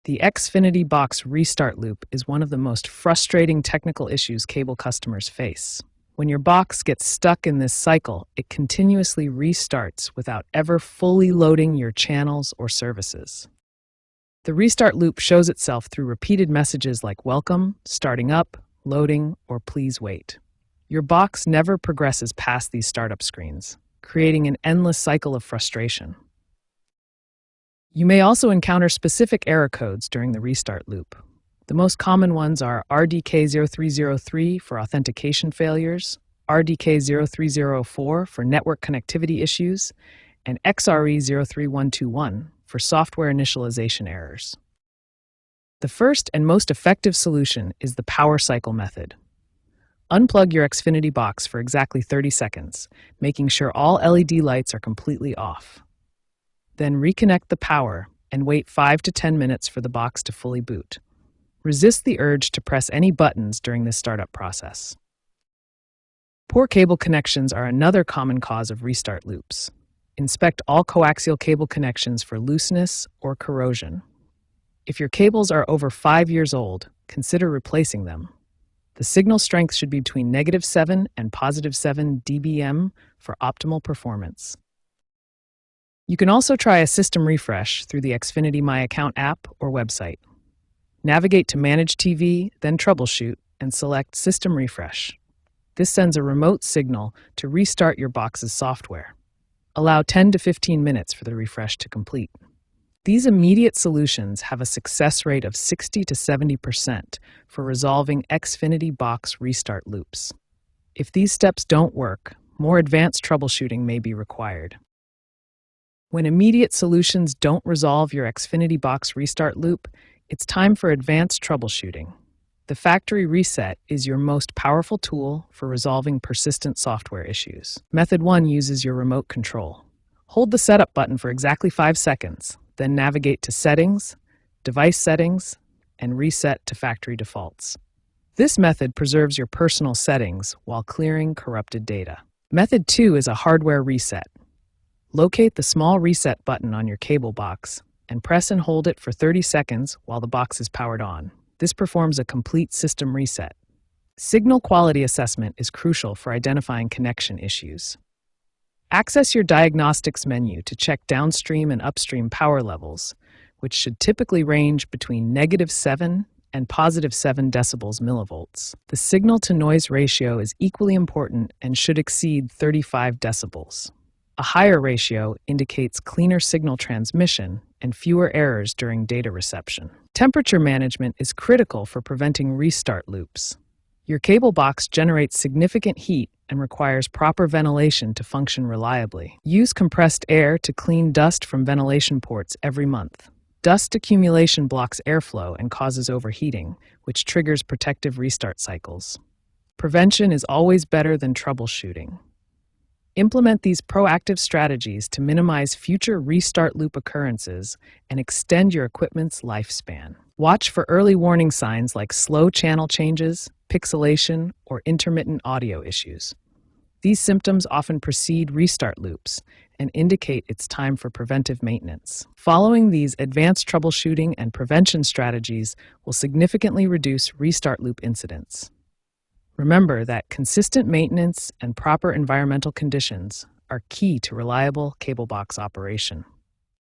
The Xfinity Box restart loop is one of the most frustrating technical issues cable customers face. When your box gets stuck in this cycle, it continuously restarts without ever fully loading your channels or services. The restart loop shows itself through repeated messages like welcome, starting up, loading, or please wait. Your box never progresses past these startup screens, creating an endless cycle of frustration. You may also encounter specific error codes during the restart loop. The most common ones are RDK0303 for authentication failures, RDK03004 for network connectivity issues, and XRE03121 for software initialization errors. The first and most effective solution is the power cycle method. Unplug your Xfinity Box for exactly 30 seconds, making sure all LED lights are completely off. Then reconnect the power and wait 5 to 10 minutes for the box to fully boot. Resist the urge to press any buttons during this startup process. Poor cable connections are another common cause of restart loops. Inspect all coaxial cable connections for looseness or corrosion. If your cables are over 5 years old, consider replacing them. The signal strength should be between -7 and +7 dBm for optimal performance. You can also try a system refresh through the Xfinity My Account app or website. Navigate to Manage TV, then Troubleshoot, and select System Refresh. This sends a remote signal to restart your box's software. Allow 10 to 15 minutes for the refresh to complete. These immediate solutions have a success rate of 60 to 70% for resolving Xfinity Box restart loops. If these steps don't work, more advanced troubleshooting may be required. When immediate solutions don't resolve your Xfinity Box restart loop, it's time for advanced troubleshooting. The factory reset is your most powerful tool for resolving persistent software issues. Method 1 uses your remote control. Hold the setup button for exactly 5 seconds, then navigate to Settings, Device Settings, and Reset to Factory Defaults. This method preserves your personal settings while clearing corrupted data. Method 2 is a hardware reset. Locate the small reset button on your cable box and press and hold it for 30 seconds while the box is powered on. This performs a complete system reset. Signal quality assessment is crucial for identifying connection issues. Access your diagnostics menu to check downstream and upstream power levels, which should typically range between -7 and +7 decibels millivolts. The signal-to-noise ratio is equally important and should exceed 35 decibels. A higher ratio indicates cleaner signal transmission and fewer errors during data reception. Temperature management is critical for preventing restart loops. Your cable box generates significant heat and requires proper ventilation to function reliably. Use compressed air to clean dust from ventilation ports every month. Dust accumulation blocks airflow and causes overheating, which triggers protective restart cycles. Prevention is always better than troubleshooting. Implement these proactive strategies to minimize future restart loop occurrences and extend your equipment's lifespan. Watch for early warning signs like slow channel changes, pixelation, or intermittent audio issues. These symptoms often precede restart loops and indicate it's time for preventive maintenance. Following these advanced troubleshooting and prevention strategies will significantly reduce restart loop incidents. Remember that consistent maintenance and proper environmental conditions are key to reliable cable box operation.